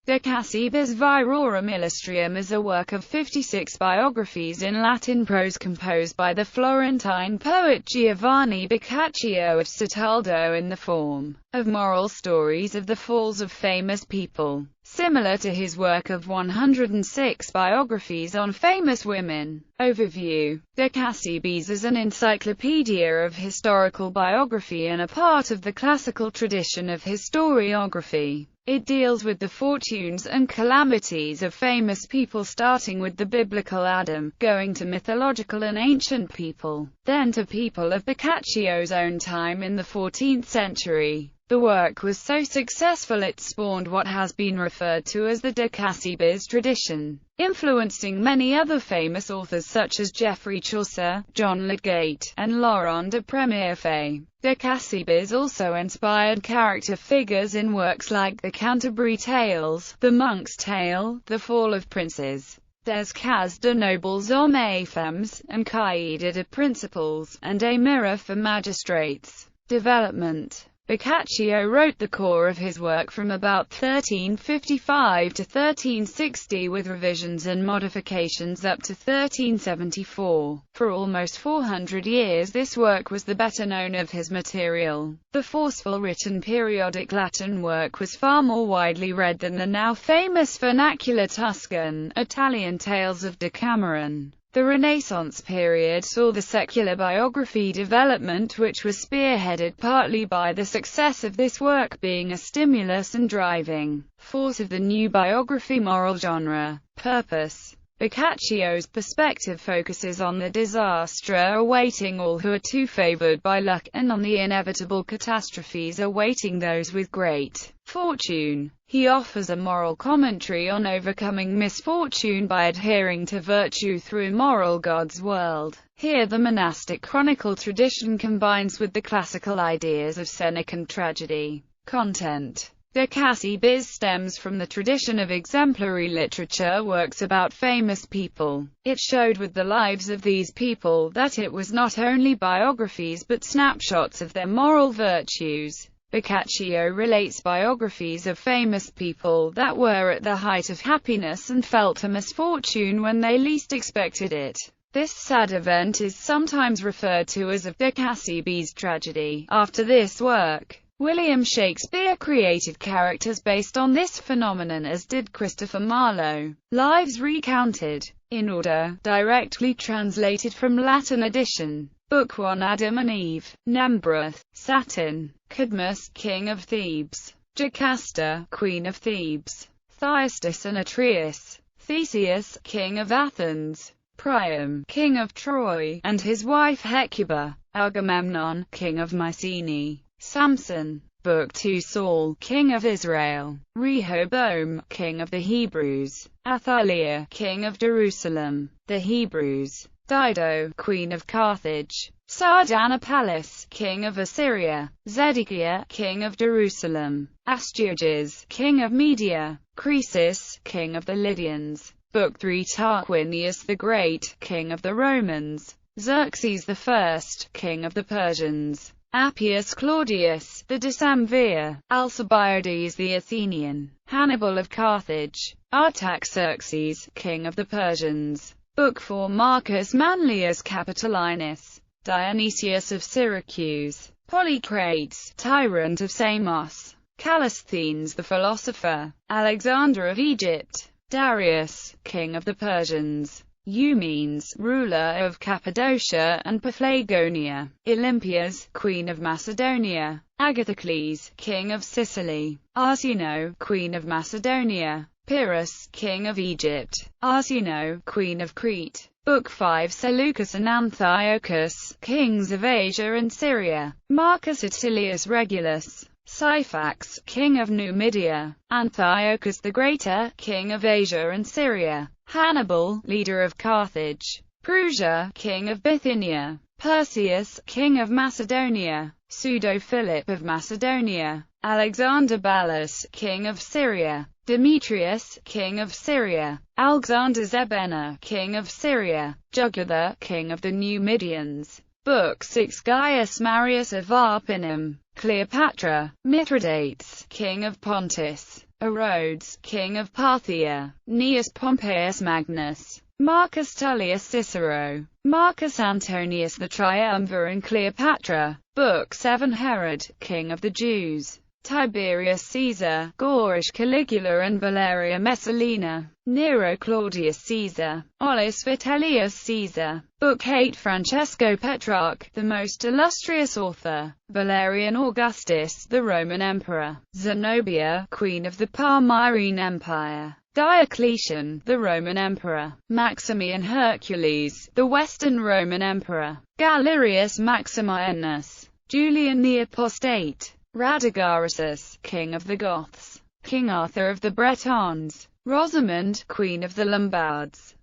The Casibus Virorum Illustrium is a work of 56 biographies in Latin prose composed by the Florentine poet Giovanni Boccaccio of Certaldo in the form of moral stories of the falls of famous people, similar to his work of 106 biographies on famous women. Overview: The Casibus is an encyclopedia of historical biography and a part of the classical tradition of historiography. It deals with the fortunes and calamities of famous people, starting with the biblical Adam, going to mythological and ancient people, then to people of Boccaccio's own time in the 14th century. The work was so successful it spawned what has been referred to as the De Casibus tradition, influencing many other famous authors such as Geoffrey Chaucer, John Lydgate, and Laurent de Premierfait. De Casibus also inspired character figures in works like The Canterbury Tales, The Monk's Tale, The Fall of Princes, Des Cas de Nobles Hommes et Femmes, and Cahiers de Principles, and A Mirror for Magistrates. Development: Boccaccio wrote the core of his work from about 1355 to 1360 with revisions and modifications up to 1374. For almost 400 years this work was the better known of his material. The forceful written periodic Latin work was far more widely read than the now famous vernacular Tuscan, Italian tales of Decameron. The Renaissance period saw the secular biography development, which was spearheaded partly by the success of this work being a stimulus and driving force of the new biography moral genre. Purpose: Boccaccio's perspective focuses on the disaster awaiting all who are too favored by luck, and on the inevitable catastrophes awaiting those with great fortune. He offers a moral commentary on overcoming misfortune by adhering to virtue through moral God's world. Here the monastic chronicle tradition combines with the classical ideas of Senecan tragedy. Content: The Casibus stems from the tradition of exemplary literature works about famous people. It showed with the lives of these people that it was not only biographies but snapshots of their moral virtues. Boccaccio relates biographies of famous people that were at the height of happiness and felt a misfortune when they least expected it. This sad event is sometimes referred to as a De Casibus tragedy. After this work, William Shakespeare created characters based on this phenomenon, as did Christopher Marlowe. Lives recounted in order, directly translated from Latin edition. Book 1: Adam and Eve. Nembreth, Saturn. Cadmus, king of Thebes. Jocasta, queen of Thebes. Thyestes and Atreus. Theseus, king of Athens. Priam, king of Troy, and his wife Hecuba. Agamemnon, king of Mycenae. Samson. Book 2: Saul, king of Israel. Rehoboam, king of the Hebrews. Athaliah, king of Jerusalem. The Hebrews. Dido, queen of Carthage. Sardanapalus, king of Assyria. Zedekiah, king of Jerusalem. Astyages, king of Media. Croesus, king of the Lydians. Book 3: Tarquinius the Great, king of the Romans. Xerxes I, king of the Persians. Appius Claudius, the Decemvir. Alcibiades the Athenian. Hannibal of Carthage. Artaxerxes, king of the Persians. Book 4: Marcus Manlius Capitolinus. Dionysius of Syracuse. Polycrates, tyrant of Samos. Callisthenes the philosopher. Alexander of Egypt. Darius, king of the Persians. Eumenes, ruler of Cappadocia and Paphlagonia. Olympias, queen of Macedonia. Agathocles, king of Sicily. Arsinoe, queen of Macedonia. Pyrrhus, king of Egypt. Arsinoe, queen of Crete. Book 5: Seleucus and Antiochus, kings of Asia and Syria. Marcus Attilius Regulus. Syphax, king of Numidia. Antiochus the Greater, king of Asia and Syria. Hannibal, leader of Carthage. Prusia, king of Bithynia. Perseus, king of Macedonia. Pseudo-Philip of Macedonia. Alexander Ballas, king of Syria. Demetrius, king of Syria. Alexander Zebena, king of Syria. Jugurtha, king of the Numidians. Book 6: Gaius Marius of Arpinum. Cleopatra. Mithridates, king of Pontus. Orodes, king of Parthia, Gnaeus Pompeius Magnus, Marcus Tullius Cicero, Marcus Antonius the Triumvir and Cleopatra. Book 7 Herod, king of the Jews, Tiberius Caesar, Gorish Caligula and Valeria Messalina, Nero Claudius Caesar, Aulus Vitellius Caesar. Book 8 Francesco Petrarch, the most illustrious author, Valerian Augustus, the Roman emperor, Zenobia, queen of the Palmyrene Empire, Diocletian, the Roman emperor, Maximian Hercules, the Western Roman emperor, Galerius Maximianus, Julian the Apostate, Radagaisus, king of the Goths, King Arthur of the Bretons, Rosamund, queen of the Lombards,